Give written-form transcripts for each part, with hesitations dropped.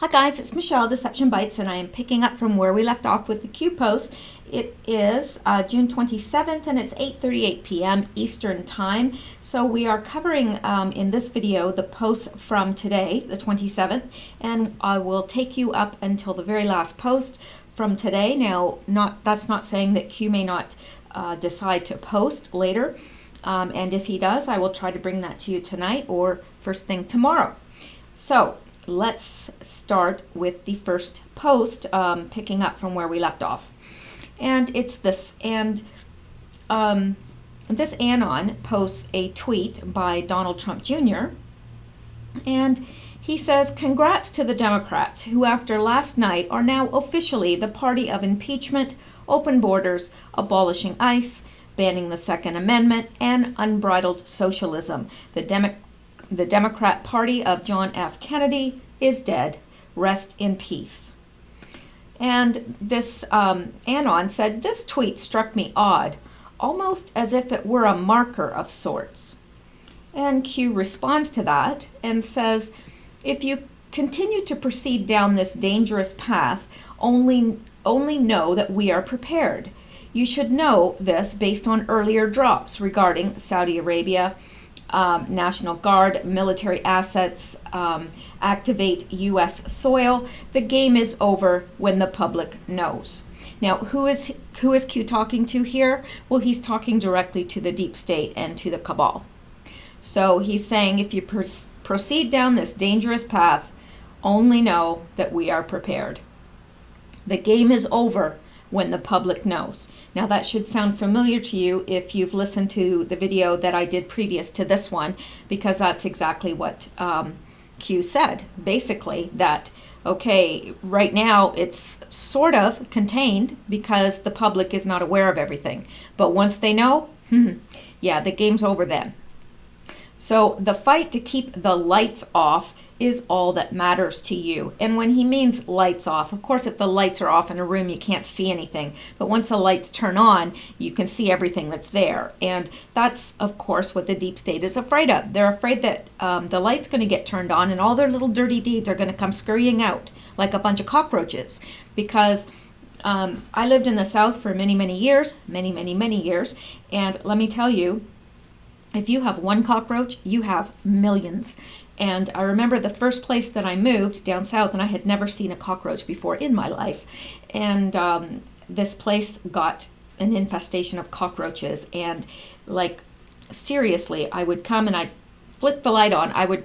Hi guys, it's Mishel, Deception Bytes, and I am picking up from where we left off with the Q post. It is June 27th and it's 8:38 p.m. Eastern Time. So we are covering in this video the post from today, the 27th, and I will take you up until the very last post from today. Now, that's not saying that Q may not decide to post later, and if he does, I will try to bring that to you tonight or first thing tomorrow. So let's start with the first post, picking up from where we left off. And it's this, and this Anon posts a tweet by Donald Trump Jr. And he says, "Congrats to the Democrats who after last night are now officially the party of impeachment, open borders, abolishing ICE, banning the Second Amendment, and unbridled socialism. The Democrat Party of John F. Kennedy is dead. Rest in peace." And this Anon said, "This tweet struck me odd, almost as if it were a marker of sorts." And Q responds to that and says, "If you continue to proceed down this dangerous path, only know that we are prepared. You should know this based on earlier drops regarding Saudi Arabia, National Guard, military assets, activate U.S. soil. The game is over when the public knows." Now, who is Q talking to here? Well, he's talking directly to the deep state and to the cabal. So he's saying, if you proceed down this dangerous path, only know that we are prepared. The game is over when the public knows. Now that should sound familiar to you if you've listened to the video that I did previous to this one, because that's exactly what Q said. Basically that, okay, right now it's sort of contained because the public is not aware of everything. But once they know, yeah, the game's over then. So the fight to keep the lights off is all that matters to you. And when he means lights off, of course, if the lights are off in a room, you can't see anything. But once the lights turn on, you can see everything that's there. And that's, of course, what the deep state is afraid of. They're afraid that the light's going to get turned on and all their little dirty deeds are going to come scurrying out like a bunch of cockroaches. Because I lived in the South for many, many years, many years. And let me tell you, if you have one cockroach, you have millions. And I remember the first place that I moved down south, and I had never seen a cockroach before in my life. And this place got an infestation of cockroaches. And like, seriously, I would come and I'd flick the light on. I would,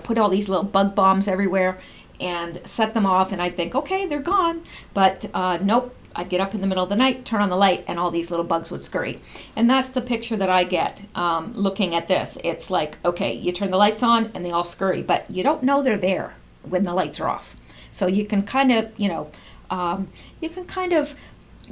put all these little bug bombs everywhere and set them off. And I'd think, okay, they're gone. But nope. I'd get up in the middle of the night, turn on the light, and all these little bugs would scurry. And that's the picture that I get looking at this. It's like, okay, you turn the lights on and they all scurry, but you don't know they're there when the lights are off. So you can kind of,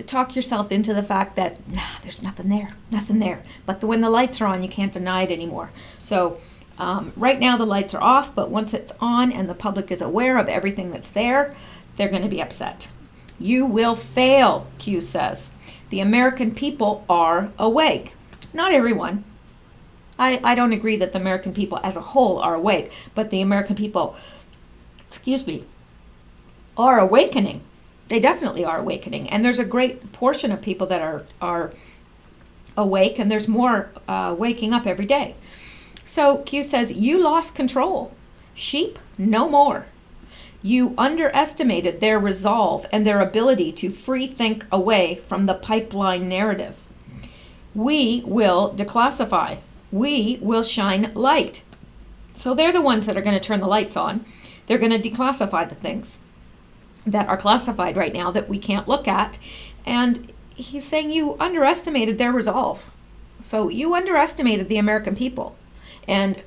talk yourself into the fact that, there's nothing there. But when the lights are on, you can't deny it anymore. So right now the lights are off, but once it's on and the public is aware of everything that's there, they're going to be upset. "You will fail," Q says. "The American people are awake." Not everyone. I don't agree that the American people as a whole are awake, but the American people, are awakening. They definitely are awakening. And there's a great portion of people that are awake, and there's more waking up every day. So Q says, "You lost control. Sheep, no more. You underestimated their resolve and their ability to free think away from the pipeline narrative. We will declassify. We will shine light." So they're the ones that are going to turn the lights on. They're going to declassify the things that are classified right now that we can't look at. And he's saying you underestimated their resolve. So you underestimated the American people. And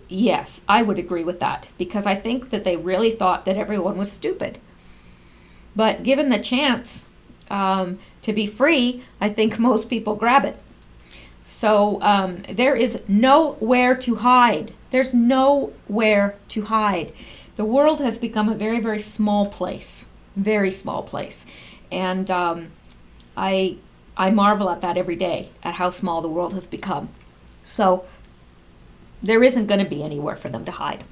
yes, I would agree with that, because I think that they really thought that everyone was stupid. But given the chance to be free, I think most people grab it. So there is nowhere to hide. There's nowhere to hide. The world has become a very, very small place, very small place. And I marvel at that every day, at how small the world has become. So there isn't going to be anywhere for them to hide.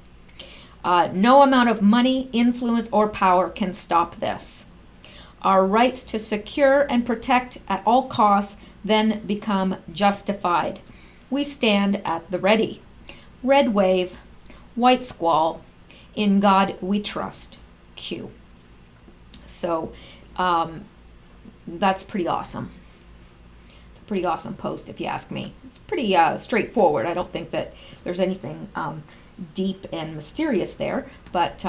No amount of money, influence, or power can stop this. Our rights to secure and protect at all costs then become justified. We stand at the ready. Red wave, white squall, in God we trust. Q. So that's pretty awesome. It's a pretty awesome post if you ask me. It's pretty straightforward. I don't think that there's anything deep and mysterious there, but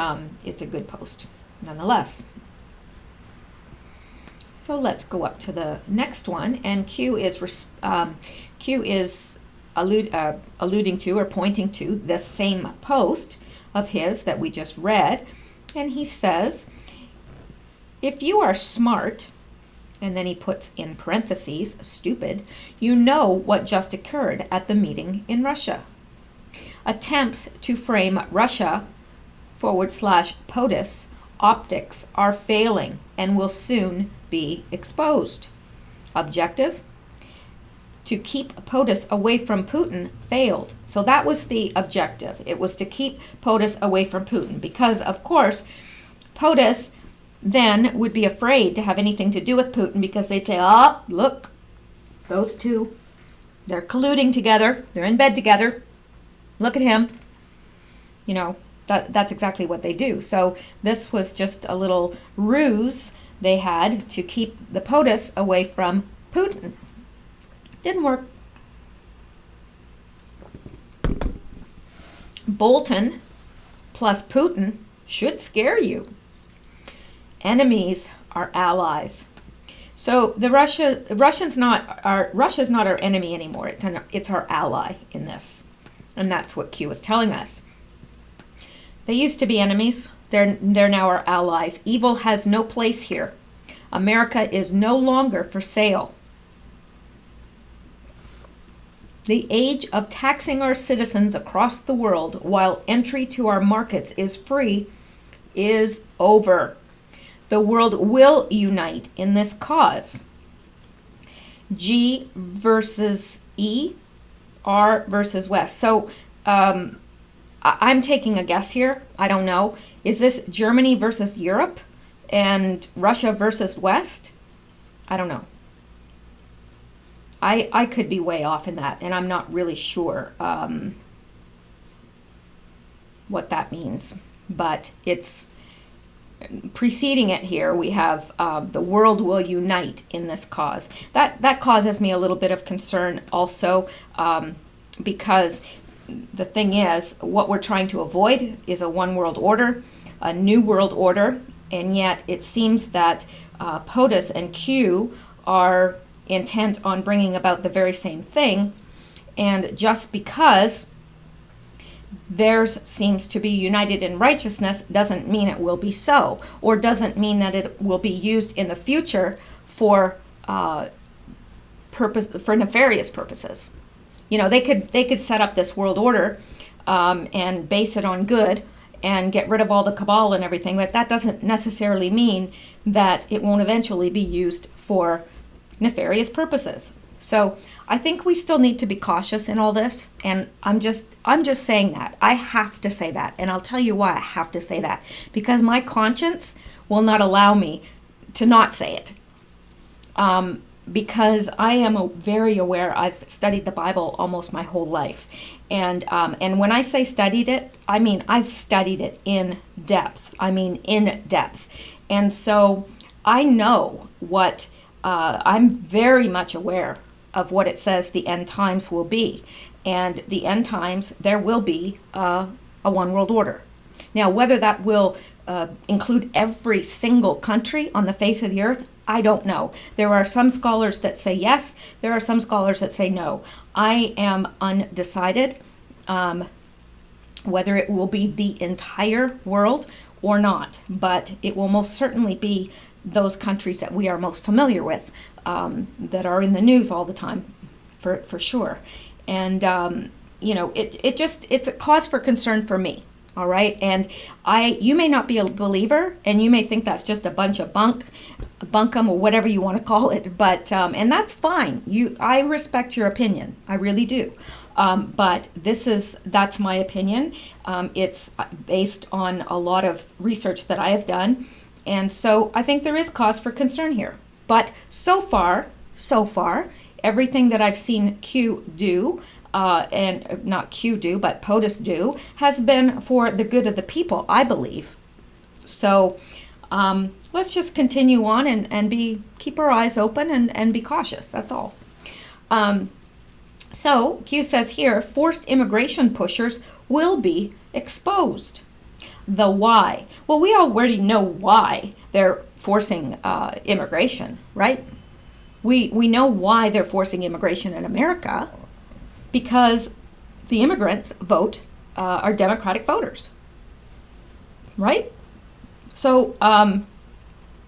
it's a good post nonetheless. So let's go up to the next one, and Q is alluding to or pointing to this same post of his that we just read, and he says, if you are smart, and then he puts in parentheses, stupid, you know what just occurred at the meeting in Russia. Attempts to frame Russia /POTUS optics are failing and will soon be exposed. Objective? To keep POTUS away from Putin failed. So that was the objective. It was to keep POTUS away from Putin because, of course, POTUS then would be afraid to have anything to do with Putin because they'd say, oh, look, those two, they're colluding together. They're in bed together. Look at him. You know, that's exactly what they do. So this was just a little ruse they had to keep the POTUS away from Putin. Didn't work. Bolton plus Putin should scare you. Enemies are allies. So Russia's not our enemy anymore. It's our ally in this, and that's what Q is telling us. They used to be enemies. They're now our allies. Evil has no place here. America is no longer for sale. The age of taxing our citizens across the world while entry to our markets is free is over. The world will unite in this cause. G versus E, R versus West. So I'm taking a guess here. I don't know. Is this Germany versus Europe and Russia versus West? I don't know. I could be way off in that, and I'm not really sure what that means. But it's preceding it here. We have the world will unite in this cause. That causes me a little bit of concern also, because the thing is, what we're trying to avoid is a one world order, a new world order, and yet it seems that POTUS and Q are intent on bringing about the very same thing, and just because theirs seems to be united in righteousness doesn't mean it will be so, or doesn't mean that it will be used in the future for nefarious purposes. You know, they could set up this world order and base it on good and get rid of all the cabal and everything, but that doesn't necessarily mean that it won't eventually be used for nefarious purposes. So I think we still need to be cautious in all this, and I'm just saying that. I have to say that, and I'll tell you why I have to say that, because my conscience will not allow me to not say it. Because I am very aware. I've studied the Bible almost my whole life, and when I say studied it, I mean I've studied it in depth. And so I know what I'm very much aware of what it says the end times will be, and the end times there will be a one world order. Now, whether that will include every single country on the face of the earth, I don't know. There are some scholars that say yes. There are some scholars that say no. I am undecided whether it will be the entire world or not, but it will most certainly be those countries that we are most familiar with, that are in the news all the time, for sure. And it's a cause for concern for me. All right, and you may not be a believer, and you may think that's just a bunch of bunkum, or whatever you want to call it. But and that's fine. I respect your opinion. I really do. But that's my opinion. It's based on a lot of research that I have done. And so I think there is cause for concern here. But so far, everything that I've seen Q do, and not Q do, but POTUS do, has been for the good of the people, I believe. So let's just continue on and keep our eyes open and be cautious. That's all. So Q says here, forced immigration pushers will be exposed. The why. Well, we already know why they're forcing immigration, right? We know why they're forcing immigration in America, because the immigrants are Democratic voters, right? So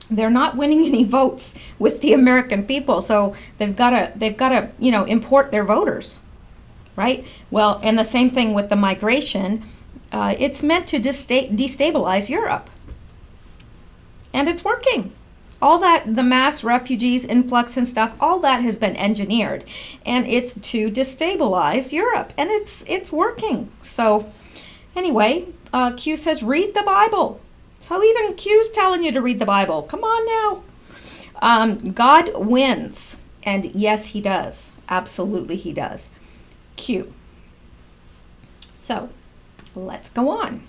they're not winning any votes with the American people, so they've got to import their voters, right? Well, and the same thing with the migration. It's meant to destabilize Europe, and it's working. All that, the mass refugees influx and stuff, all that has been engineered, and it's to destabilize Europe, and it's working. So anyway, Q says read the Bible. So even Q's telling you to read the Bible. Come on now. God wins, and yes, he does. Absolutely, he does. Q. So let's go on.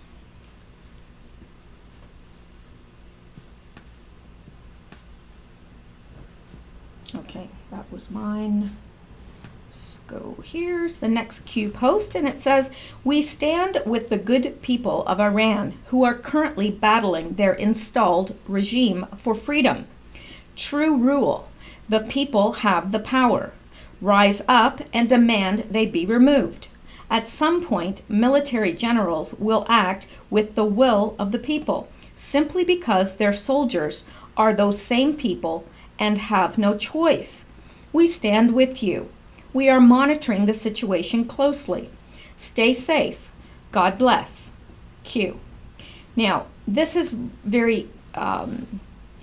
Okay, that was mine. Let's go. Here's the next Q post, and it says, we stand with the good people of Iran who are currently battling their installed regime for freedom. True rule. The people have the power. Rise up and demand they be removed. At some point, military generals will act with the will of the people, simply because their soldiers are those same people and have no choice. We stand with you. We are monitoring the situation closely. Stay safe. God bless. Q. Now, this is very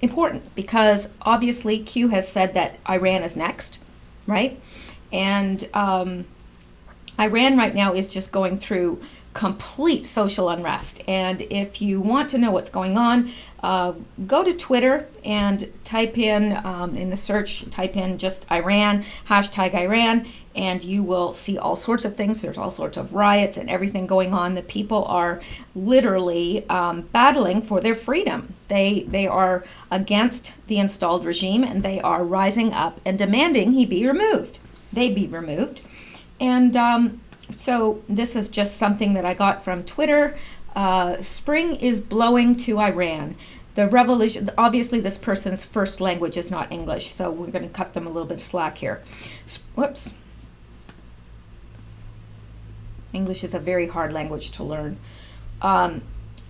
important because obviously Q has said that Iran is next, right? And Iran right now is just going through complete social unrest. And if you want to know what's going on, go to Twitter and type in the search, type in just Iran, #Iran, and you will see all sorts of things. There's all sorts of riots and everything going on. The people are literally battling for their freedom. They are against the installed regime, and they are rising up and demanding he be removed. They be removed. And so this is just something that I got from Twitter. Spring is blowing to Iran. The revolution, obviously this person's first language is not English, so we're going to cut them a little bit of slack here. Whoops. English is a very hard language to learn.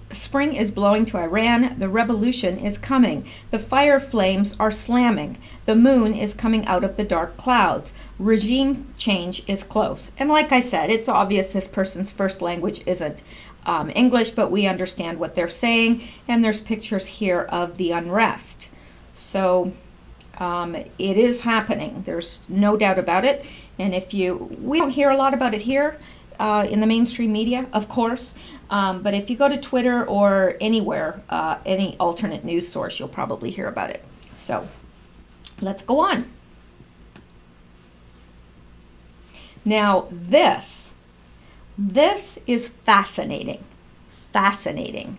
Spring is blowing to Iran. The revolution is coming. The fire flames are slamming. The moon is coming out of the dark clouds. Regime change is close. And like I said, it's obvious this person's first language isn't English, but we understand what they're saying. And there's pictures here of the unrest. So it is happening. There's no doubt about it. And we don't hear a lot about it here in the mainstream media, of course. But if you go to Twitter or anywhere, any alternate news source, you'll probably hear about it. So let's go on. Now this is fascinating. Fascinating.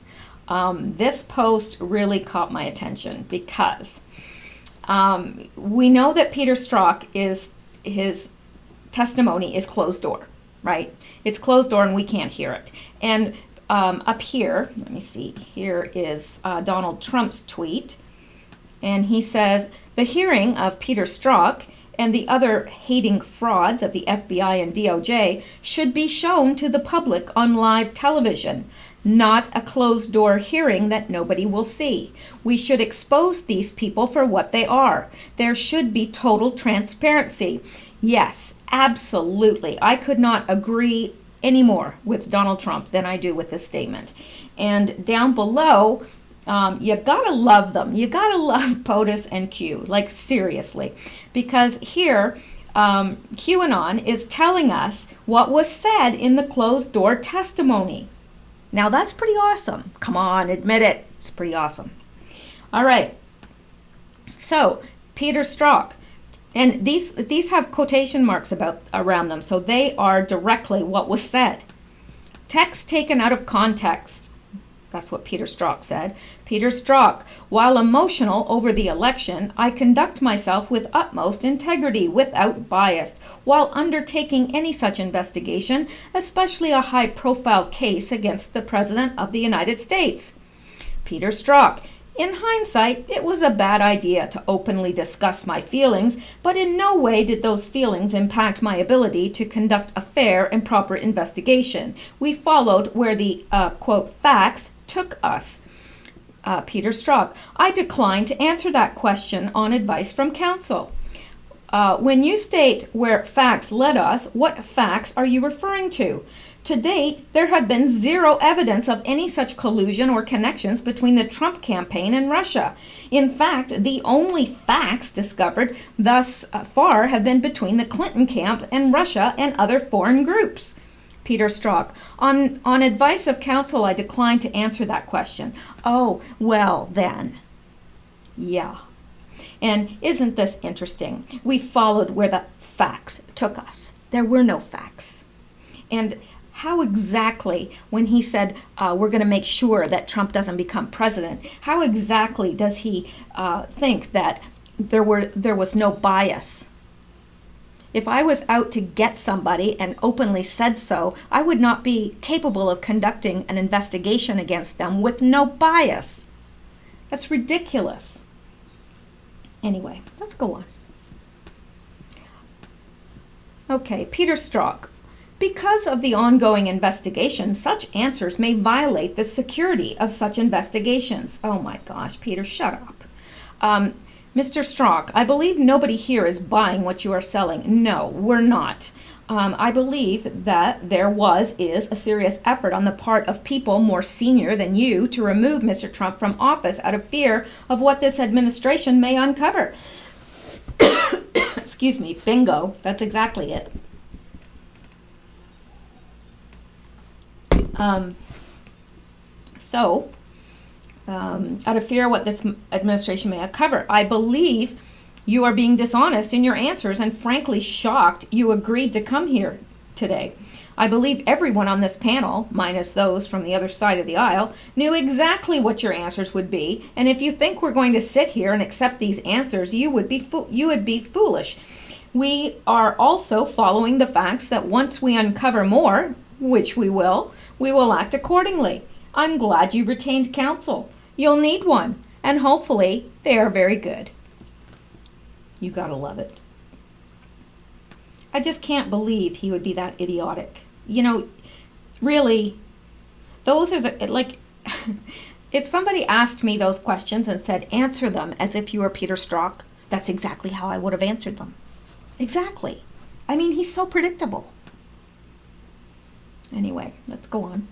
This post really caught my attention because we know that Peter Strzok his testimony is closed door, right? It's closed door and we can't hear it. And up here, let me see, here is Donald Trump's tweet. And he says, the hearing of Peter Strzok and the other hating frauds of the FBI and DOJ should be shown to the public on live television, not a closed door hearing that nobody will see. We should expose these people for what they are. There should be total transparency. Yes, absolutely. I could not agree any more with Donald Trump than I do with this statement. And down below, you gotta love them. You gotta love POTUS and Q, like seriously. Because here, QAnon is telling us what was said in the closed-door testimony. Now that's pretty awesome. Come on, admit it. It's pretty awesome. All right. So, Peter Strzok, and these have quotation marks around them, so they are directly what was said. Text taken out of context. That's what Peter Strzok said. Peter Strzok, while emotional over the election, I conduct myself with utmost integrity, without bias, while undertaking any such investigation, especially a high-profile case against the President of the United States. Peter Strzok, in hindsight, it was a bad idea to openly discuss my feelings, but in no way did those feelings impact my ability to conduct a fair and proper investigation. We followed where the, quote, facts took us. Peter Strzok, I decline to answer that question on advice from counsel. When you state where facts led us, what facts are you referring to? To date, there have been zero evidence of any such collusion or connections between the Trump campaign and Russia. In fact, the only facts discovered thus far have been between the Clinton camp and Russia and other foreign groups. Peter Strzok, on advice of counsel, I decline to answer that question. Oh, well then. Yeah. And isn't this interesting? We followed where the facts took us. There were no facts. And how exactly, when he said we're going to make sure that Trump doesn't become president, how exactly does he think that there was no bias? If I was out to get somebody and openly said so, I would not be capable of conducting an investigation against them with no bias. That's ridiculous. Anyway, let's go on. Okay, Peter Strzok. Because of the ongoing investigation, such answers may violate the security of such investigations. Oh my gosh, Peter, shut up. Mr. Strzok, I believe nobody here is buying what you are selling. No, we're not. I believe that is a serious effort on the part of people more senior than you to remove Mr. Trump from office out of fear of what this administration may uncover. Excuse me, bingo, that's exactly it. Out of fear of what this administration may uncover, I believe you are being dishonest in your answers and frankly shocked you agreed to come here today. I believe everyone on this panel, minus those from the other side of the aisle, knew exactly what your answers would be, and if you think we're going to sit here and accept these answers, you would be foolish. We are also following the facts that once we uncover more, which we will act accordingly. I'm glad you retained counsel. You'll need one, and hopefully they are very good. You gotta love it. I just can't believe he would be that idiotic. You know, really, those are if somebody asked me those questions and said, answer them as if you were Peter Strzok, that's exactly how I would have answered them. Exactly. I mean, he's so predictable. Anyway, let's go on.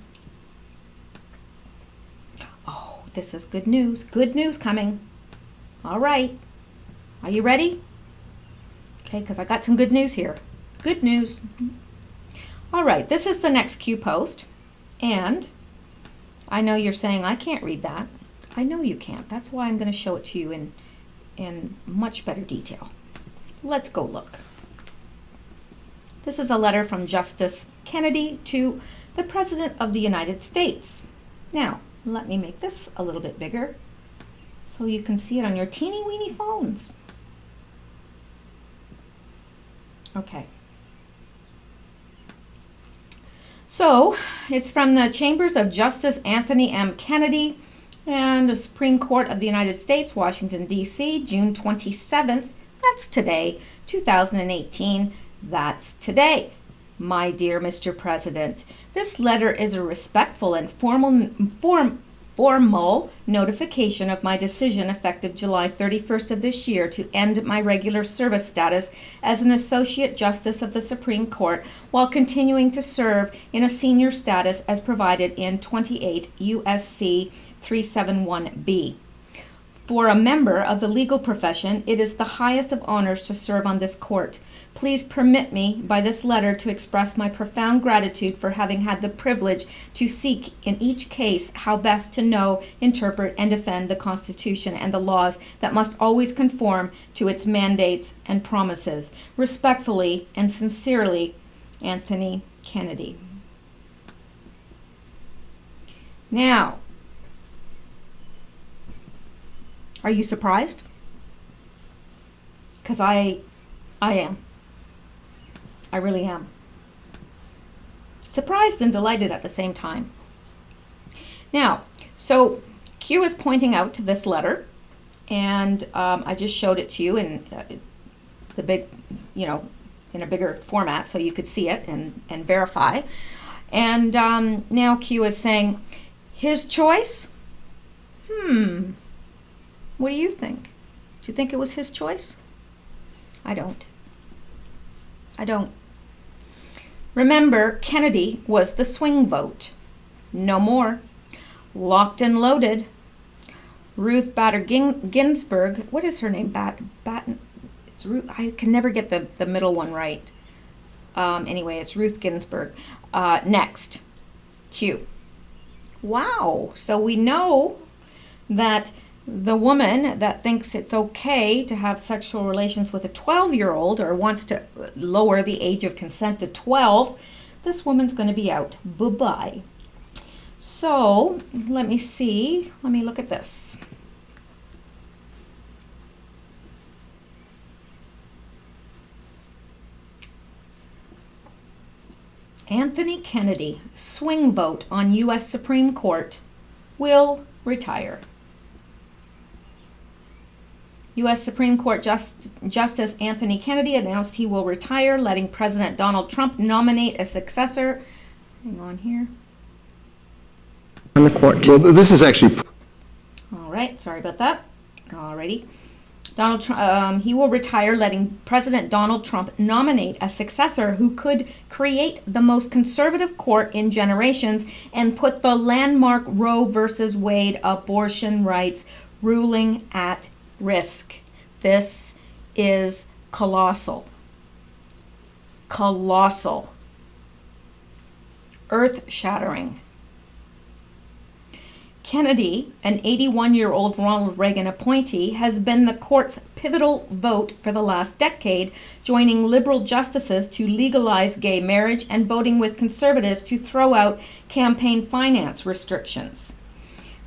Oh, this is good news. Good news coming. All right. Are you ready? Okay, because I got some good news here. Good news. All right, this is the next Q post. And I know you're saying, I can't read that. I know you can't. That's why I'm going to show it to you in much better detail. Let's go look. This is a letter from Justice Kennedy to the President of the United States. Now, let me make this a little bit bigger so you can see it on your teeny weeny phones. Okay. So, it's from the Chambers of Justice Anthony M. Kennedy and the Supreme Court of the United States, Washington, D.C., June 27th. That's today, 2018. That's today. My dear Mr. President, this letter is a respectful and formal notification of my decision effective July 31st of this year to end my regular service status as an Associate Justice of the Supreme Court while continuing to serve in a senior status as provided in 28 U.S.C. 371B. For a member of the legal profession, it is the highest of honors to serve on this court. Please permit me by this letter to express my profound gratitude for having had the privilege to seek in each case how best to know, interpret, and defend the Constitution and the laws that must always conform to its mandates and promises. Respectfully and sincerely, Anthony Kennedy. Now, are you surprised? Because I am. I really am. Surprised and delighted at the same time. Now, so Q is pointing out to this letter, and I just showed it to you in the big, in a bigger format so you could see it and verify. And now Q is saying, his choice? What do you think? Do you think it was his choice? I don't. Remember, Kennedy was the swing vote. No more. Locked and loaded. Ruth Bader Ginsburg. What is her name? It's Ruth. I can never get the middle one right. Anyway, it's Ruth Ginsburg. Next. Q. Wow. So we know that the woman that thinks it's okay to have sexual relations with a 12-year-old or wants to lower the age of consent to 12, this woman's going to be out. Bye-bye. So let me see. Let me look at this. Anthony Kennedy, swing vote on U.S. Supreme Court, will retire. U.S. Supreme Court Justice Anthony Kennedy announced he will retire, letting President Donald Trump nominate a successor. Hang on here. On the court. Well, this is actually... All right, sorry about that. Alrighty. He will retire, letting President Donald Trump nominate a successor who could create the most conservative court in generations and put the landmark Roe v. Wade abortion rights ruling at risk. This is colossal. Colossal. Earth-shattering. Kennedy, an 81-year-old Ronald Reagan appointee, has been the court's pivotal vote for the last decade, joining liberal justices to legalize gay marriage and voting with conservatives to throw out campaign finance restrictions.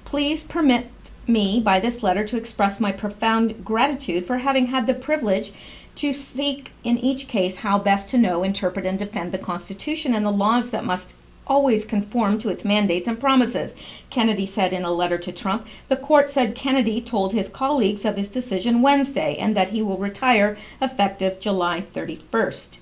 Please permit me by this letter to express my profound gratitude for having had the privilege to seek in each case how best to know, interpret, and defend the Constitution and the laws that must always conform to its mandates and promises, Kennedy said in a letter to Trump. The court said Kennedy told his colleagues of his decision Wednesday and that he will retire effective July 31st.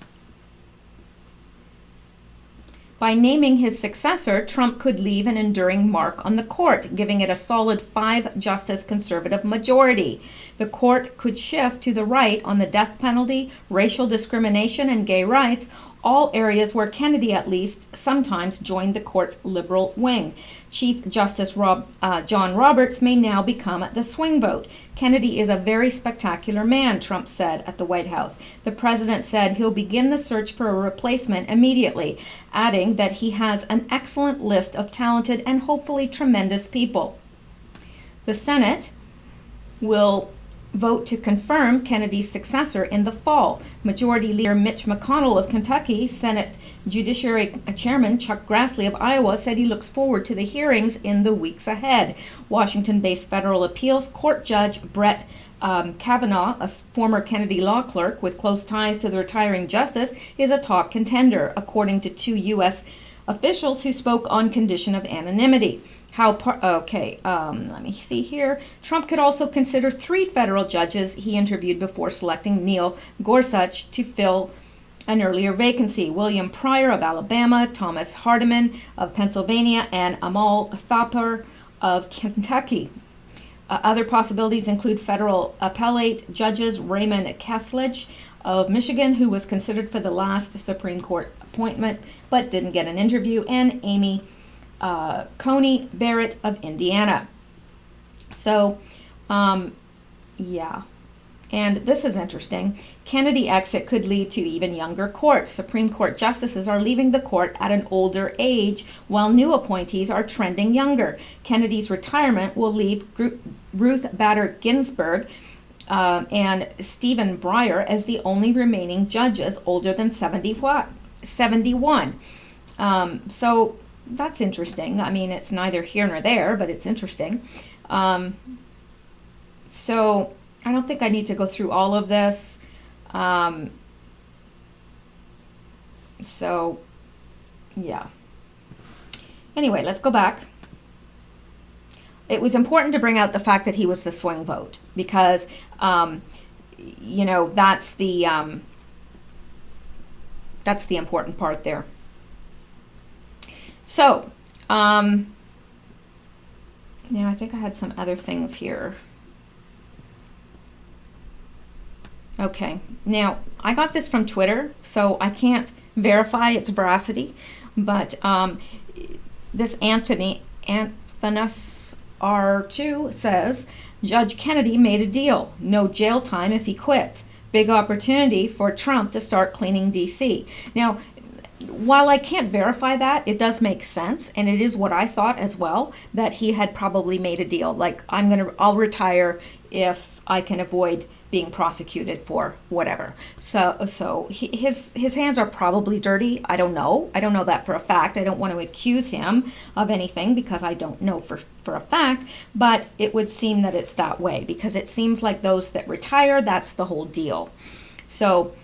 By naming his successor, Trump could leave an enduring mark on the court, giving it a solid 5-justice conservative majority. The court could shift to the right on the death penalty, racial discrimination, and gay rights, all areas where Kennedy at least sometimes joined the court's liberal wing. Chief Justice John Roberts may now become the swing vote. Kennedy is a very spectacular man, Trump said at the White House. The president said he'll begin the search for a replacement immediately, adding that he has an excellent list of talented and hopefully tremendous people. The Senate will vote to confirm Kennedy's successor in the fall. Majority Leader Mitch McConnell of Kentucky, Senate Judiciary Chairman Chuck Grassley of Iowa said he looks forward to the hearings in the weeks ahead. Washington-based federal appeals court judge Brett Kavanaugh, a former Kennedy law clerk with close ties to the retiring justice, is a top contender, according to 2 U.S. officials who spoke on condition of anonymity. Let me see here. Trump could also consider 3 federal judges he interviewed before selecting Neil Gorsuch to fill an earlier vacancy. William Pryor of Alabama, Thomas Hardiman of Pennsylvania, and Amal Thapar of Kentucky. Other possibilities include federal appellate judges Raymond Kethledge of Michigan, who was considered for the last Supreme Court appointment but didn't get an interview, and Amy Coney Barrett of Indiana. So, yeah, And this is interesting. Kennedy exit could lead to even younger court. Supreme Court justices are leaving the court at an older age, while new appointees are trending younger. Kennedy's retirement will leave Ruth Bader Ginsburg and Stephen Breyer as the only remaining judges older than 71. So that's interesting. I mean, it's neither here nor there, but it's interesting. So I don't think I need to go through all of this. So, yeah. Anyway, let's go back. It was important to bring out the fact that he was the swing vote because, you know, that's the important part there. So, now I think I had some other things here. Okay, now I got this from Twitter, so I can't verify its veracity, but this Anthonus R2 says, Judge Kennedy made a deal. No jail time if he quits. Big opportunity for Trump to start cleaning D.C. Now, while I can't verify that, it does make sense, and it is what I thought as well, that he had probably made a deal. Like, I'll retire if I can avoid being prosecuted for whatever. So his hands are probably dirty. I don't know that for a fact. I don't want to accuse him of anything because I don't know for a fact, but it would seem that it's that way because it seems like those that retire, that's the whole deal. So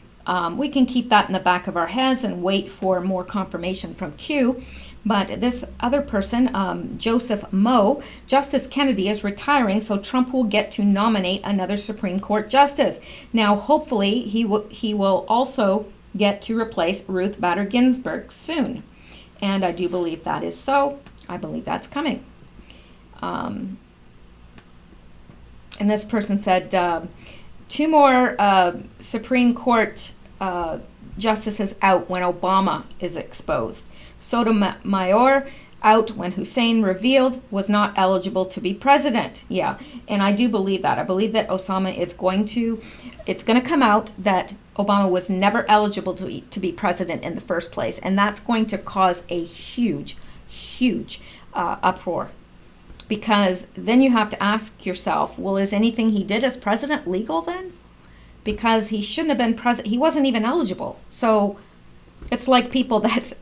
we can keep that in the back of our heads and wait for more confirmation from Q. But this other person, Joseph Moe, Justice Kennedy is retiring, so Trump will get to nominate another Supreme Court justice. Now, hopefully, he will also get to replace Ruth Bader Ginsburg soon. And I do believe that is so. I believe that's coming. And this person said, 2 more Supreme Court justices out when Obama is exposed. Sotomayor out when Hussein revealed was not eligible to be president. Yeah, and I do believe that. I believe that it's going to come out that Obama was never eligible to be president in the first place, and that's going to cause a huge uproar. Because then you have to ask yourself, well, is anything he did as president legal then? Because he shouldn't have been president. He wasn't even eligible. So it's like people that,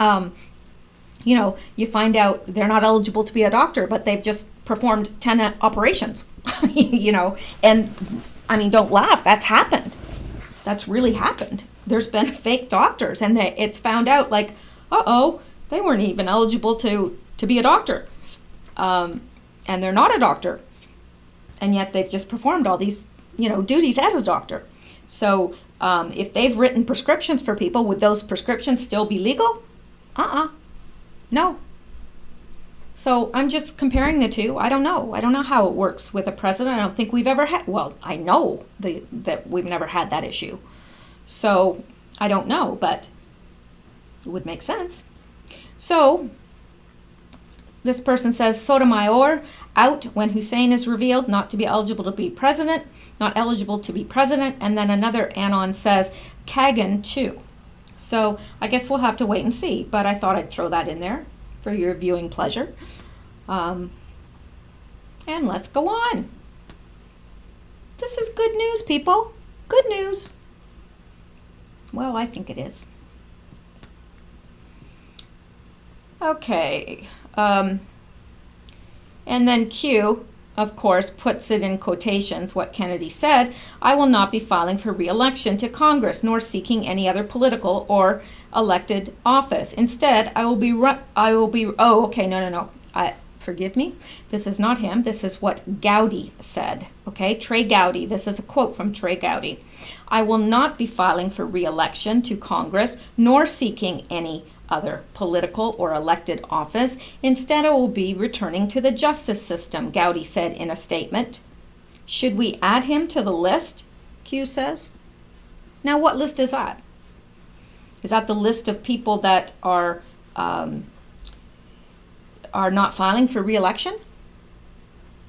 you find out they're not eligible to be a doctor, but they've just performed 10 operations, and I mean, don't laugh. That's happened. That's really happened. There's been fake doctors and it's found out like, they weren't even eligible to be a doctor. And they're not a doctor. And yet they've just performed all these, duties as a doctor. So if they've written prescriptions for people, would those prescriptions still be legal? No. So I'm just comparing the two. I don't know. I don't know how it works with a president. I don't think we've ever had, well, I know that we've never had that issue. So I don't know, but it would make sense. So this person says Sotomayor out when Hussein is revealed not to be eligible to be president, not eligible to be president. And then another Anon says Kagan too. So I guess we'll have to wait and see, but I thought I'd throw that in there for your viewing pleasure. And let's go on. This is good news, people. Good news. Well, I think it is. Okay. And then Q, of course, puts it in quotations what Kennedy said. I will not be filing for re-election to Congress nor seeking any other political or elected office. Instead, forgive me. This is not him. This is what Gowdy said. Okay, Trey Gowdy. This is a quote from Trey Gowdy. I will not be filing for re-election to Congress nor seeking any other political or elected office. Instead, I will be returning to the justice system, Gowdy said in a statement. Should we add him to the list? Q says. Now, what list is that? Is that the list of people that are not filing for re-election?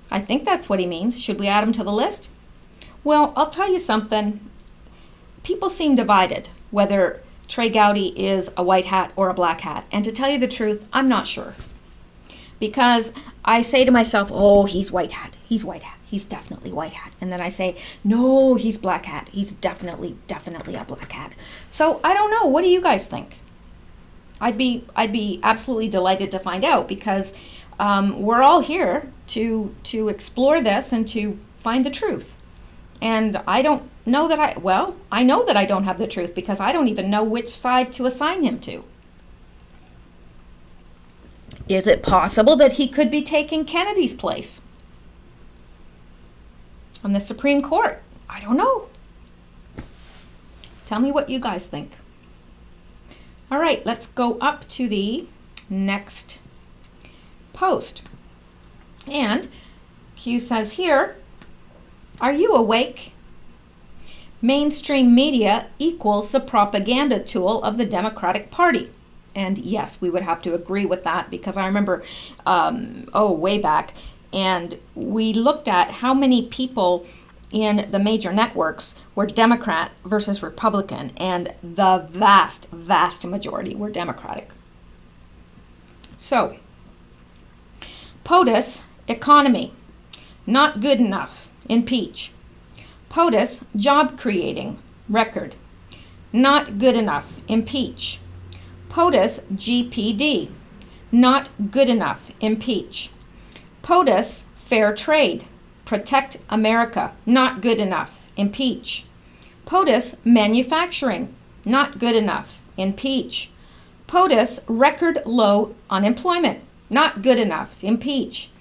I think that's what he means. Should we add him to the list? Well, I'll tell you something. People seem divided whether Trey Gowdy is a white hat or a black hat. And to tell you the truth, I'm not sure. Because I say to myself, oh, he's white hat. He's white hat. He's definitely white hat. And then I say, no, he's black hat. He's definitely a black hat. So I don't know. What do you guys think? I'd be absolutely delighted to find out, because we're all here to explore this and to find the truth. And I don't know that I know that I don't have the truth, because I don't even know which side to assign him to. Is it possible that he could be taking Kennedy's place on the Supreme Court? I don't know. Tell me what you guys think. All right, let's go up to the next post. And Q says here, are you awake? Mainstream media equals the propaganda tool of the Democratic Party. And yes, we would have to agree with that, because I remember, way back, and we looked at how many people in the major networks were Democrat versus Republican, and the vast, vast majority were Democratic. So, POTUS, economy, not good enough, impeach. POTUS, job creating, record, not good enough, impeach. POTUS, GPD, not good enough, impeach. POTUS, fair trade, protect America, not good enough, impeach. POTUS, manufacturing, not good enough, impeach. POTUS, record low unemployment, not good enough, impeach.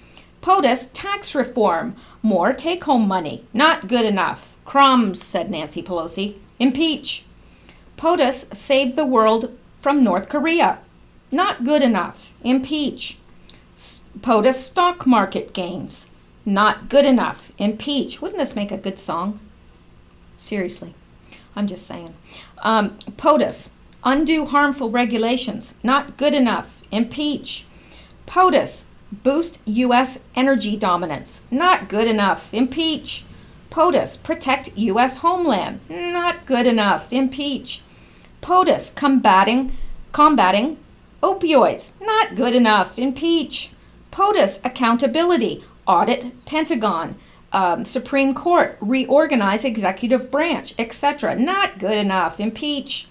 POTUS, tax reform, more take-home money, not good enough, crumbs, said Nancy Pelosi, impeach. POTUS, save the world from North Korea, not good enough, impeach. POTUS, stock market gains, not good enough, impeach. Wouldn't this make a good song? Seriously, I'm just saying. POTUS, undo harmful regulations, not good enough, impeach. POTUS, boost U.S. energy dominance, not good enough, impeach. POTUS, protect U.S. homeland, not good enough, impeach. POTUS, combating opioids, not good enough, impeach. POTUS, accountability, audit Pentagon, Supreme Court, reorganize executive branch, etc. Not good enough, impeach.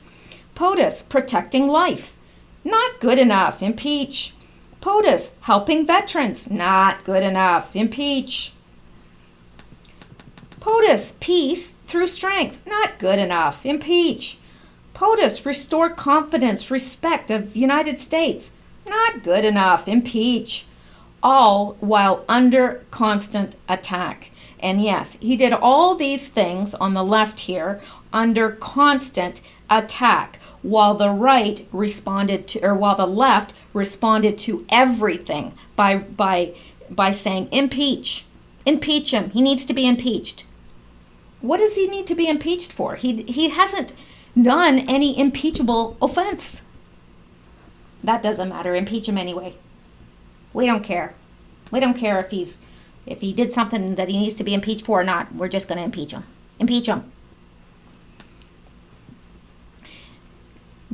POTUS, protecting life, not good enough, impeach. POTUS, helping veterans, not good enough, impeach. POTUS, peace through strength, not good enough, impeach. POTUS, restore confidence, respect of United States, not good enough, impeach. All while under constant attack. And yes, he did all these things on the left here under constant attack, while the right responded to, or while the left responded to everything by saying impeach him. He needs to be impeached. What does he need to be impeached for? He hasn't done any impeachable offense. That doesn't matter. Impeach him anyway. We don't care. We don't care if he did something that he needs to be impeached for or not. We're just going to impeach him. Impeach him.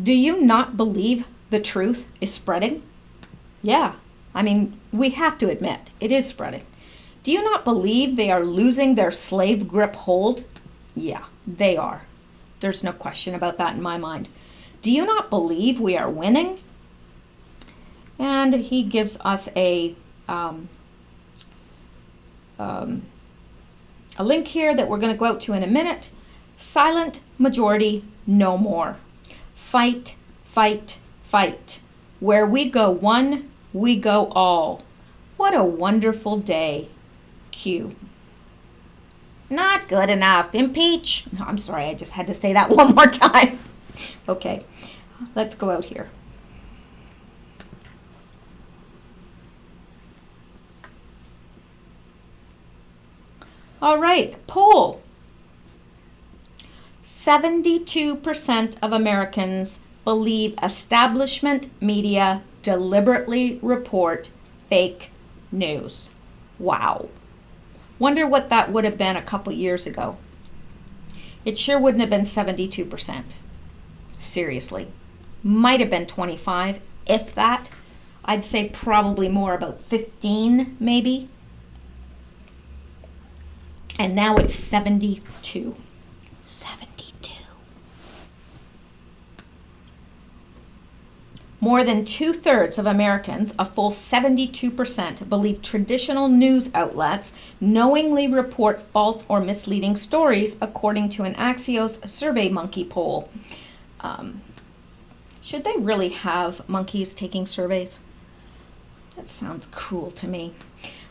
Do you not believe the truth is spreading? Yeah. I mean, we have to admit, it is spreading. Do you not believe they are losing their slave grip hold? Yeah, they are. There's no question about that in my mind. Do you not believe we are winning? And he gives us a link here that we're going to go out to in a minute. Silent majority, no more. Fight, fight, fight. Where we go one, we go all. What a wonderful day. Q. Not good enough. Impeach. No, I'm sorry, I just had to say that one more time. Okay, let's go out here. All right, poll. 72% of Americans believe establishment media deliberately report fake news. Wow. Wonder what that would have been a couple years ago. It sure wouldn't have been 72%. Seriously. Might have been 25, if that. I'd say probably more, about 15 maybe. And now it's 72. 72. More than 2/3 of Americans, a full 72%, believe traditional news outlets knowingly report false or misleading stories, according to an Axios SurveyMonkey poll. Should they really have monkeys taking surveys? That sounds cruel to me.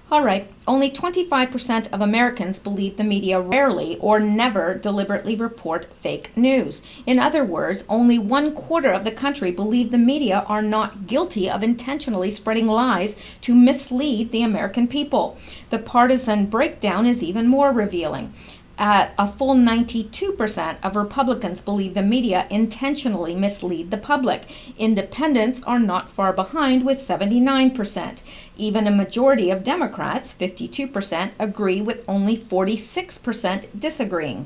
All right, only 25% of Americans believe the media rarely or never deliberately report fake news. In other words, only 1/4 of the country believe the media are not guilty of intentionally spreading lies to mislead the American people. The partisan breakdown is even more revealing. At a full 92% of Republicans believe the media intentionally mislead the public. Independents are not far behind with 79%. Even a majority of Democrats, 52%, agree with only 46% disagreeing.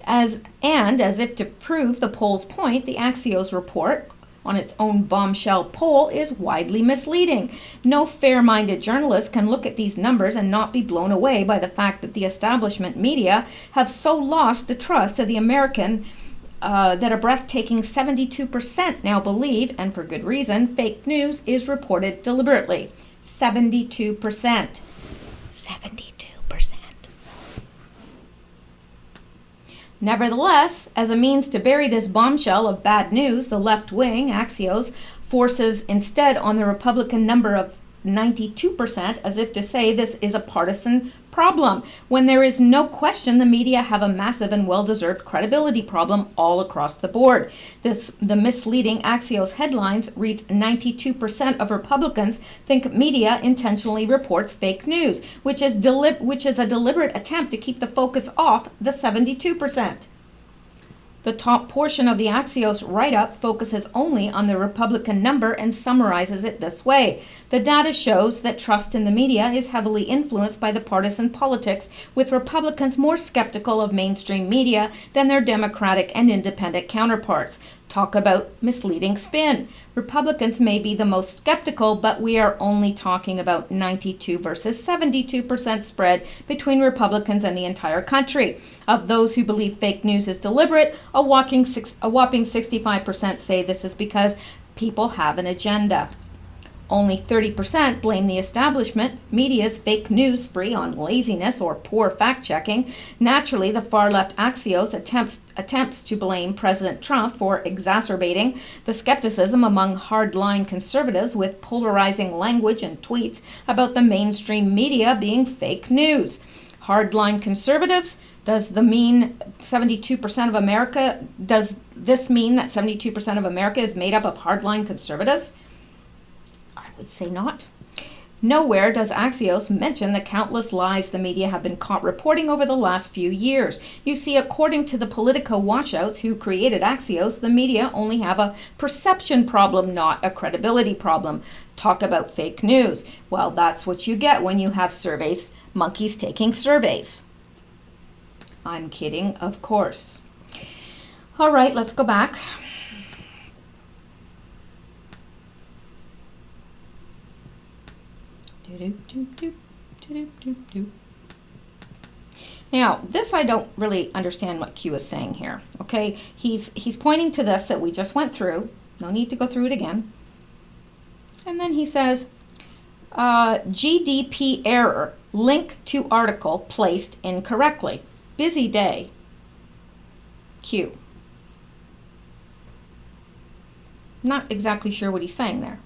As if to prove the poll's point, the Axios report on its own bombshell poll is widely misleading. No fair-minded journalist can look at these numbers and not be blown away by the fact that the establishment media have so lost the trust of the American that a breathtaking 72% now believe, and for good reason, fake news is reported deliberately. 72%. 72%. Nevertheless, as a means to bury this bombshell of bad news, the left wing, Axios, forces instead on the Republican number of 92%, as if to say this is a partisan problem, when there is no question the media have a massive and well-deserved credibility problem all across the board. The misleading Axios headlines reads 92% of Republicans think media intentionally reports fake news, which is a deliberate attempt to keep the focus off the 72%. The top portion of the Axios write-up focuses only on the Republican number and summarizes it this way. The data shows that trust in the media is heavily influenced by the partisan politics, with Republicans more skeptical of mainstream media than their Democratic and independent counterparts. Talk about misleading spin. Republicans may be the most skeptical, but we are only talking about 92 versus 72% spread between Republicans and the entire country. Of those who believe fake news is deliberate, a whopping 65% say this is because people have an agenda. Only 30% blame the establishment media's fake news spree on laziness or poor fact-checking. Naturally, the far-left Axios attempts to blame President Trump for exacerbating the skepticism among hardline conservatives with polarizing language and tweets about the mainstream media being fake news. Hardline conservatives, does this mean that 72% of America is made up of hardline conservatives? I would say not. Nowhere does Axios mention the countless lies the media have been caught reporting over the last few years. You see, according to the Politico washouts who created Axios, the media only have a perception problem, not a credibility problem. Talk about fake news. Well, that's what you get when you have surveys, monkeys taking surveys. I'm kidding, of course. All right, let's go back. Now, this I don't really understand what Q is saying here, okay? He's pointing to this that we just went through. No need to go through it again. And then he says, GDP error, link to article placed incorrectly. Busy day. Q. Not exactly sure what he's saying there.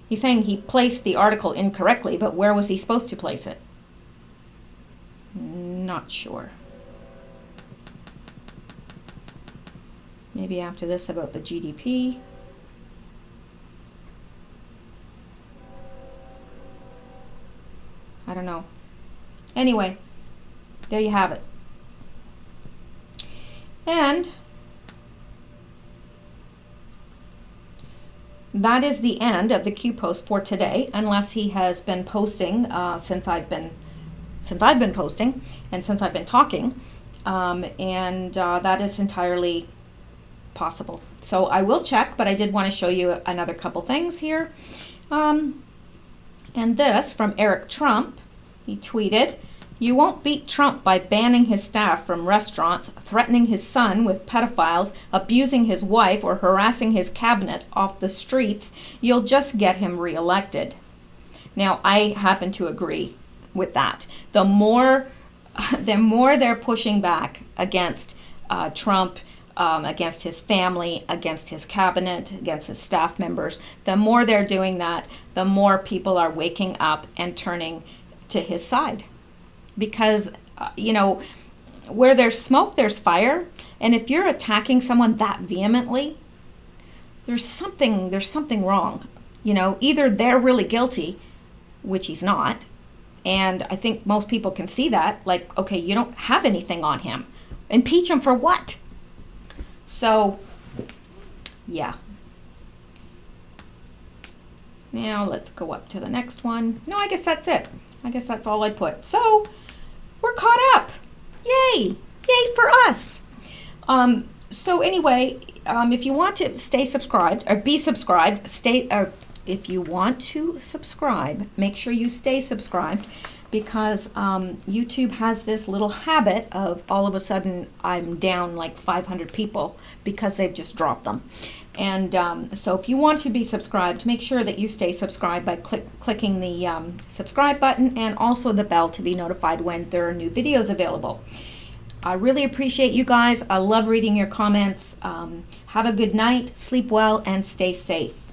He's saying he placed the article incorrectly, but where was he supposed to place it? Not sure. Maybe after this about the GDP. I don't know. Anyway, there you have it. And that is the end of the Q post for today, unless he has been posting since I've been posting and since I've been talking. and that is entirely possible. So I will check, but I did want to show you another couple things here. And this from Eric Trump. He tweeted, "You won't beat Trump by banning his staff from restaurants, threatening his son with pedophiles, abusing his wife, or harassing his cabinet off the streets. You'll just get him reelected." Now, I happen to agree with that. The more they're pushing back against Trump, against his family, against his cabinet, against his staff members, the more they're doing that, the more people are waking up and turning to his side. Because, where there's smoke, there's fire. And if you're attacking someone that vehemently, there's something wrong. Either they're really guilty, which he's not. And I think most people can see that. Like, okay, you don't have anything on him. Impeach him for what? So, yeah. Now let's go up to the next one. No, I guess that's it. I guess that's all I put. So, we're caught up. Yay! Yay for us! So anyway, if you want to stay subscribed, or be subscribed, if you want to subscribe, make sure you stay subscribed, because YouTube has this little habit of all of a sudden I'm down like 500 people because they've just dropped them. And so if you want to be subscribed, make sure that you stay subscribed by clicking the subscribe button, and also the bell to be notified when there are new videos available. I really appreciate you guys. I love reading your comments. Have a good night, sleep well, and stay safe.